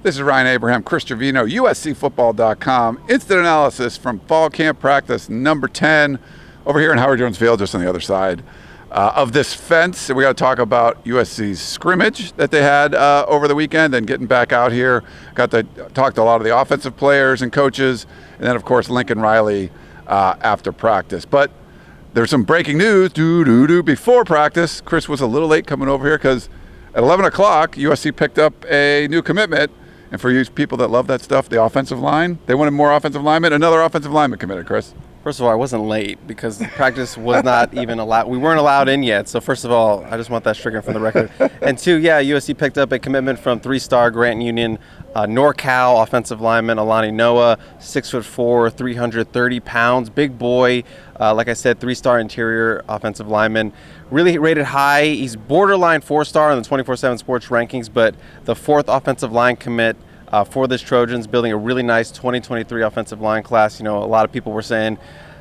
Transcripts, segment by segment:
This is Ryan Abraham, Chris Trevino, USCFootball.com. Instant analysis from fall camp practice number 10 over here in Howard Jones Field, just on the other side of this fence. And we got to talk about USC's scrimmage that they had over the weekend and getting back out here. Got to talk to a lot of the offensive players and coaches. And then, of course, Lincoln Riley after practice. But there's some breaking news before practice. Chris was a little late coming over here because at 11 o'clock, USC picked up a new commitment. And for you people that love that stuff, the offensive line, they wanted more offensive linemen. Another offensive lineman committed, Chris. First of all, I wasn't late because practice was not even allowed. We weren't allowed in yet. So first of all, I just want that stricken from the record. And two, USC picked up a commitment from 3-star Grant Union NorCal offensive lineman Alani Noa, 6'4", 330 pounds, big boy. Like I said, 3-star interior offensive lineman. Really rated high. He's borderline 4-star on the 24/7 Sports rankings, but the 4th offensive line commit for this Trojans, building a really nice 2023 offensive line class. You know, a lot of people were saying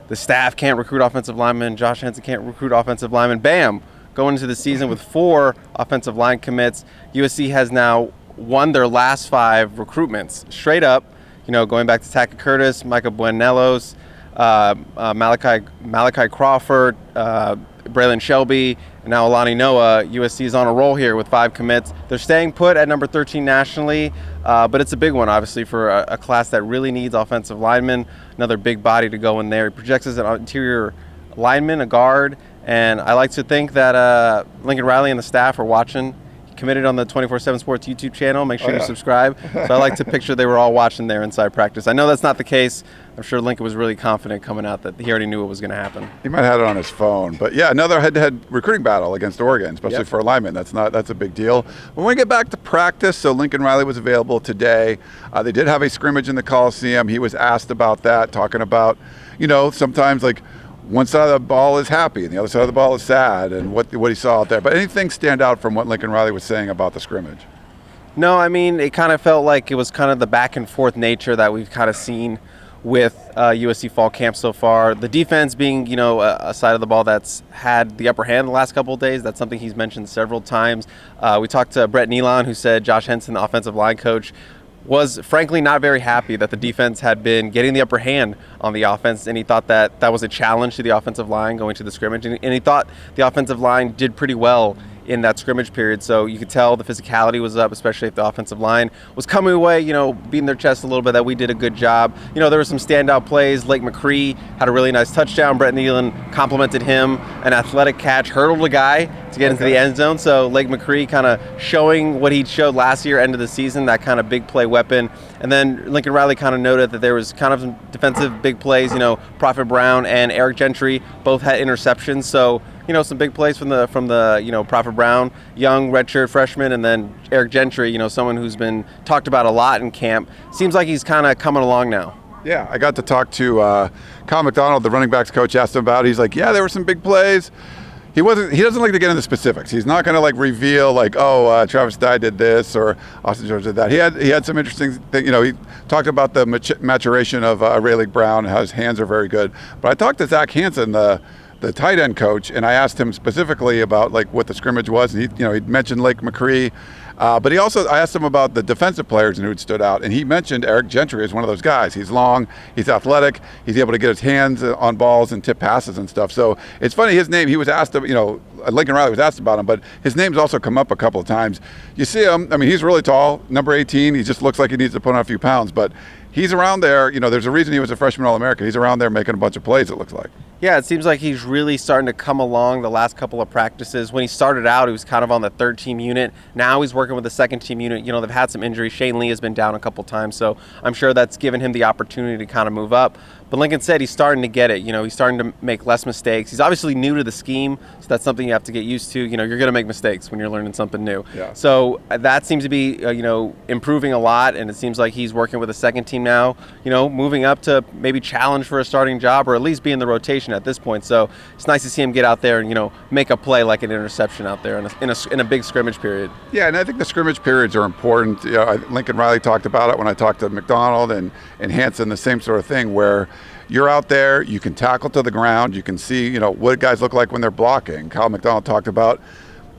the staff can't recruit offensive linemen, Josh Henson can't recruit offensive linemen. Bam! Going into the season with 4 offensive line commits. USC has now won their last 5 recruitments straight up. You know, going back to Taka Curtis, Micah Buenelos, Malachi Crawford, Braylon Shelby, and now Alani Noa. USC is on a roll here with 5 commits. They're staying put at number 13 nationally, but it's a big one, obviously, for a class that really needs offensive linemen. Another big body to go in there. He projects as an interior lineman, a guard, and I like to think that Lincoln Riley and the staff are watching. Committed on the 24/7 Sports YouTube channel. Make sure you subscribe. So I like to picture they were all watching there inside practice. I know that's not the case. I'm sure Lincoln was really confident coming out that he already knew what was going to happen. He might have had it on his phone. But yeah, another head-to-head recruiting battle against Oregon, especially for a lineman. That's a big deal. When we get back to practice, so Lincoln Riley was available today. They did have a scrimmage in the Coliseum. He was asked about that, talking about, you know, sometimes like one side of the ball is happy and the other side of the ball is sad, and what he saw out there. But anything stand out from what Lincoln Riley was saying about the scrimmage? No, I mean, it kind of felt like it was kind of the back and forth nature that we've kind of seen with USC fall camp so far. The defense being, you know, a side of the ball that's had the upper hand the last couple of days. That's something he's mentioned several times. We talked to Brett Nealon, who said Josh Henson, the offensive line coach, was frankly not very happy that the defense had been getting the upper hand on the offense, and he thought that that was a challenge to the offensive line going to the scrimmage, and he thought the offensive line did pretty well in that scrimmage period. So you could tell the physicality was up, especially if the offensive line was coming away, you know, beating their chest a little bit that we did a good job. You know, there were some standout plays. Lake McCree had a really nice touchdown. Brett Nealon complimented him. An athletic catch, hurdled a guy to get into the end zone. So Lake McCree kind of showing what he showed last year, end of the season, that kind of big play weapon. And then Lincoln Riley kind of noted that there was kind of some defensive big plays. You know, Prophet Brown and Eric Gentry both had interceptions. So, you know, some big plays from the you know, Prophet Brown, young redshirt freshman, and then Eric Gentry, you know, someone who's been talked about a lot in camp. Seems like he's kind of coming along now. Yeah, I got to talk to Kyle McDonald, the running backs coach, asked him about it. He's like, yeah, there were some big plays. He doesn't like to get into specifics. He's not going to like reveal like, Travis Dye did this or Austin George did that. He had some interesting thing. You know, he talked about the maturation of Rayleigh Brown, how his hands are very good. But I talked to Zach Hansen, the tight end coach, and I asked him specifically about like what the scrimmage was, and he mentioned Lake McCree, but I asked him about the defensive players and who had stood out, and he mentioned Eric Gentry as one of those guys. He's long, he's athletic, he's able to get his hands on balls and tip passes and stuff. So it's funny, his name, he was asked, Lincoln Riley was asked about him, but his name's also come up a couple of times. You see him, I mean, he's really tall, number 18, he just looks like he needs to put on a few pounds, but he's around there. You know, there's a reason he was a freshman All-American. He's around there making a bunch of plays, it looks like. Yeah, it seems like he's really starting to come along the last couple of practices. When he started out, he was kind of on the 3rd-team unit. Now he's working with the 2nd-team unit. You know, they've had some injuries. Shane Lee has been down a couple times, so I'm sure that's given him the opportunity to kind of move up. But Lincoln said he's starting to get it. You know, he's starting to make less mistakes. He's obviously new to the scheme, so that's something you have to get used to. You know, you're going to make mistakes when you're learning something new. Yeah. So that seems to be, improving a lot, and it seems like he's working with the 2nd team now, you know, moving up to maybe challenge for a starting job or at least be in the rotation at this point. So it's nice to see him get out there and, you know, make a play like an interception out there in a big scrimmage period. Yeah, and I think the scrimmage periods are important. You know, Lincoln Riley talked about it when I talked to McDonald and Hansen, the same sort of thing, where you're out there, you can tackle to the ground, you can see, you know, what guys look like when they're blocking. Kyle McDonald talked about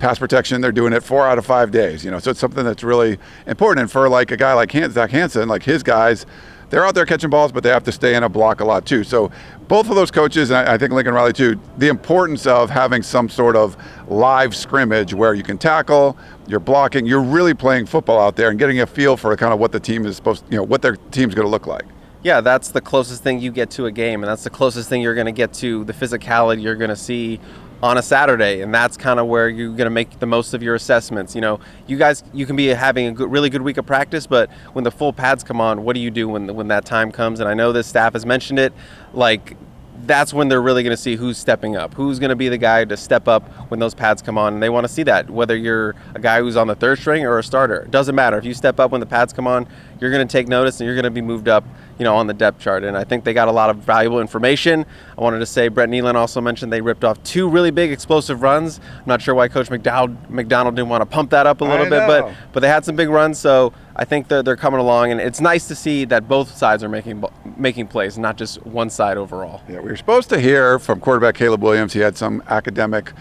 pass protection, they're doing it 4 out of 5 days. So it's something that's really important. And for like a guy like Zach Hansen, like his guys, they're out there catching balls, but they have to stay in a block a lot too. So both of those coaches, and I think Lincoln Riley too, the importance of having some sort of live scrimmage where you can tackle, you're blocking, you're really playing football out there and getting a feel for kind of what the team is supposed, what their team's going to look like. Yeah, that's the closest thing you get to a game, and that's the closest thing you're going to get to the physicality you're going to see on a Saturday, and that's kind of where you're going to make the most of your assessments. You guys, you can be having a really good week of practice, but when the full pads come on, what do you do when that time comes? And I know this staff has mentioned it, like that's when they're really going to see who's stepping up, who's going to be the guy to step up when those pads come on, and they want to see that, whether you're a guy who's on the third string or a starter. It doesn't matter. If you step up when the pads come on, you're going to take notice and you're going to be moved up, on the depth chart. And I think they got a lot of valuable information. I wanted to say Brett Nealon also mentioned they ripped off 2 really big explosive runs. I'm not sure why Coach McDonald didn't want to pump that up a little bit, but they had some big runs. So I think they're coming along, and it's nice to see that both sides are making plays, not just one side overall. Yeah, we were supposed to hear from quarterback Caleb Williams. He had some academic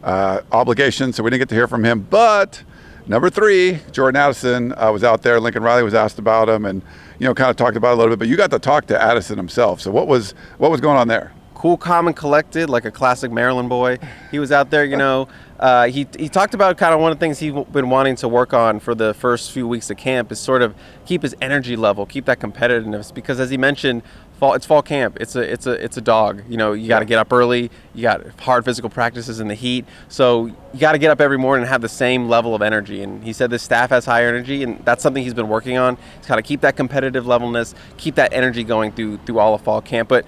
obligations, so we didn't get to hear from him. But number 3, Jordan Addison, was out there. Lincoln Riley was asked about him, and kind of talked about it a little bit. But you got to talk to Addison himself. So what was going on there? Cool, calm, and collected, like a classic Maryland boy. He was out there, he talked about kind of one of the things he's been wanting to work on for the first few weeks of camp is sort of keep his energy level, keep that competitiveness, because as he mentioned, it's fall camp. It's a dog. You got to get up early. You got hard physical practices in the heat. So you got to get up every morning and have the same level of energy. And he said this staff has high energy, and that's something he's been working on. He's got to keep that competitive levelness, keep that energy going through all of fall camp. But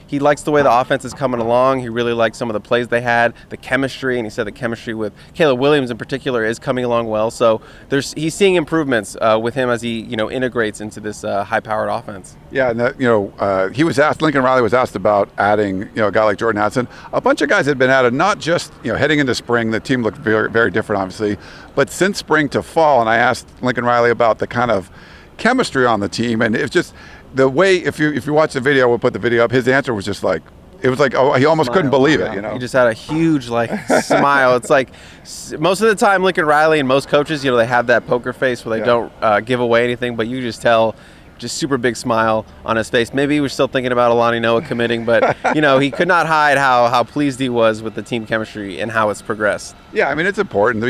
he likes the way the offense is coming along. He really likes some of the plays they had, the chemistry, and he said the chemistry with Caleb Williams in particular is coming along well. So he's seeing improvements with him as he integrates into this high-powered offense. Yeah, and he was asked. Lincoln Riley was asked about adding a guy like Jordan Addison. A bunch of guys had been added, not just heading into spring. The team looked very, very different, obviously, but since spring to fall. And I asked Lincoln Riley about the kind of chemistry on the team, and it's just the way. If you watch the video, we'll put the video up. His answer was just like. It was like, he almost couldn't believe it, He just had a huge, smile. It's like most of the time, Lincoln Riley and most coaches, they have that poker face where they don't give away anything, but you just tell, just super big smile on his face. Maybe he was still thinking about Alani Noa committing, but, he could not hide how pleased he was with the team chemistry and how it's progressed. Yeah, I mean, it's important.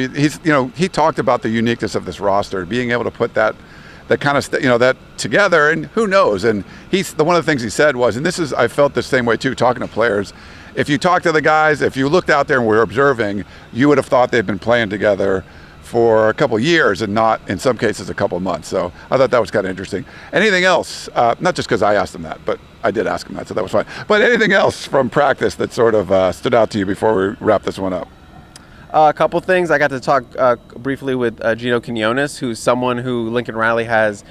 He talked about the uniqueness of this roster, being able to put that kind of that together, and who knows. And one of the things he said was, and I felt the same way too, talking to players. If you talk to the guys, if you looked out there and were observing, you would have thought they've been playing together for a couple years and not, in some cases, a couple months. So I thought that was kind of interesting. Anything else? Not just because I asked him that, but I did ask him that, so that was fine. But anything else from practice that sort of stood out to you before we wrap this one up? A couple things. I got to talk briefly with Ginoquinones, who's someone who Lincoln Riley has,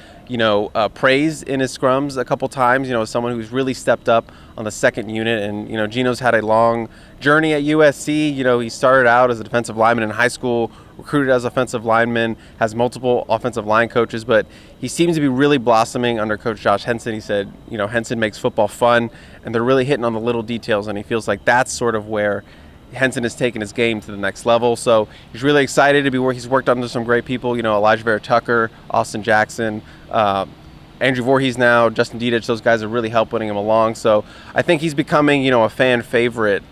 praised in his scrums a couple times. Someone who's really stepped up on the second unit. And, Gino's had a long journey at USC. He started out as a defensive lineman in high school, recruited as offensive lineman, has multiple offensive line coaches, but he seems to be really blossoming under Coach Josh Henson. He said, Henson makes football fun, and they're really hitting on the little details, and he feels like that's sort of where Henson has taken his game to the next level. So he's really excited to be where he's worked under some great people, Elijah Vera Tucker, Austin Jackson, Andrew Voorhees now, Justin Dietich. Those guys are really helping him along. So I think he's becoming, a fan favorite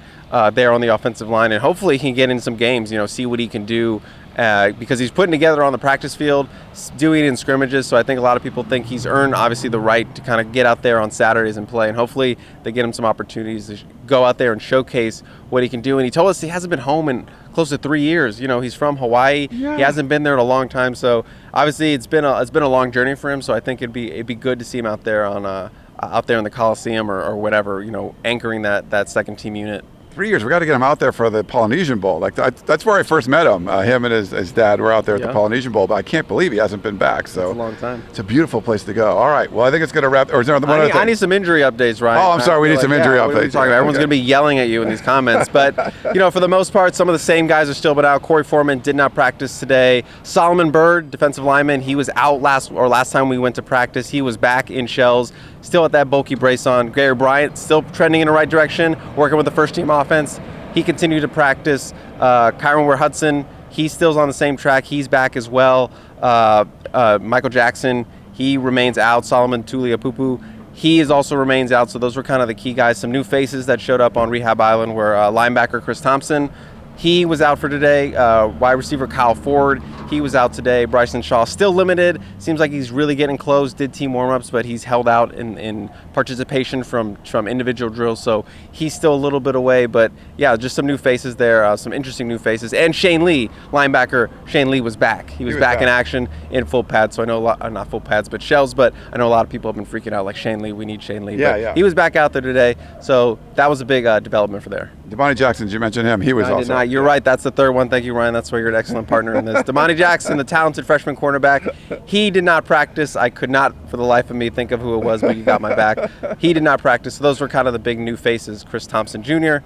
there on the offensive line, and hopefully he can get in some games, see what he can do. Because he's putting together on the practice field, doing it in scrimmages. So I think a lot of people think he's earned, obviously, the right to kind of get out there on Saturdays and play. And hopefully they get him some opportunities to go out there and showcase what he can do. And he told us he hasn't been home in close to 3 years. He's from Hawaii. Yeah. He hasn't been there in a long time. So obviously it's been a long journey for him. So I think it'd be good to see him out there out there in the Coliseum or whatever, anchoring that second team unit. 3 years. We got to get him out there for the Polynesian Bowl. That's where I first met him. Him and his dad were out there at the Polynesian Bowl, but I can't believe he hasn't been back. So it's a long time. It's a beautiful place to go. All right. Well, I think it's going to wrap. Or is there one other thing? I need some injury updates, Ryan. Oh, I'm sorry. We need some injury updates. Everyone's going to be yelling at you in these comments. But, for the most part, some of the same guys are still been out. Corey Foreman did not practice today. Solomon Byrd, defensive lineman, he was out last time we went to practice. He was back in shells, still with that bulky brace on. Gary Bryant still trending in the right direction, working with the first team offense. He continued to practice. Kyron Ware Hudson He's still on the same track. He's back as well. Michael Jackson, he remains out. Solomon Tuliaupupu, he also remains out. So those were kind of the key guys. Some new faces that showed up on Rehab Island were linebacker Chris Thompson. He was out for today. Wide receiver Kyle Ford, he was out today. Bryson Shaw still limited. Seems like he's really getting close. Did team warm-ups, but he's held out in participation from individual drills. So he's still a little bit away. But yeah, just some new faces there. Some interesting new faces. And Shane Lee, linebacker Shane Lee, was back. He was back in action in full pads. So I know a lot, not full pads, but shells. But I know a lot of people have been freaking out like Shane Lee. We need Shane Lee. Yeah. He was back out there today. So that was a big development for there. Damani Jackson, did you mention him? He was I also. did not. You're right. That's the third one. Thank you, Ryan. That's why you're an excellent partner in this. Damani Jackson, the talented freshman cornerback, he did not practice. I could not, for the life of me, think of who it was, but you got my back. He did not practice. So those were kind of the big new faces: Chris Thompson Jr.,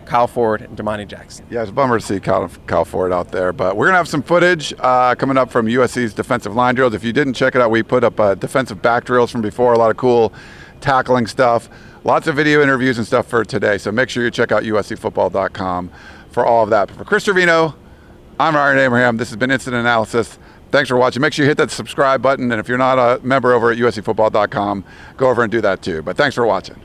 Kyle Ford, and Damani Jackson. Yeah, it's a bummer to see Kyle Ford out there. But we're going to have some footage coming up from USC's defensive line drills. If you didn't check it out, we put up defensive back drills from before, a lot of cool tackling stuff. Lots of video interviews and stuff for today. So make sure you check out uscfootball.com for all of that. But for Chris Trevino, I'm Ryan Abraham. This has been Instant Analysis. Thanks for watching. Make sure you hit that subscribe button. And if you're not a member over at uscfootball.com, go over and do that too. But thanks for watching.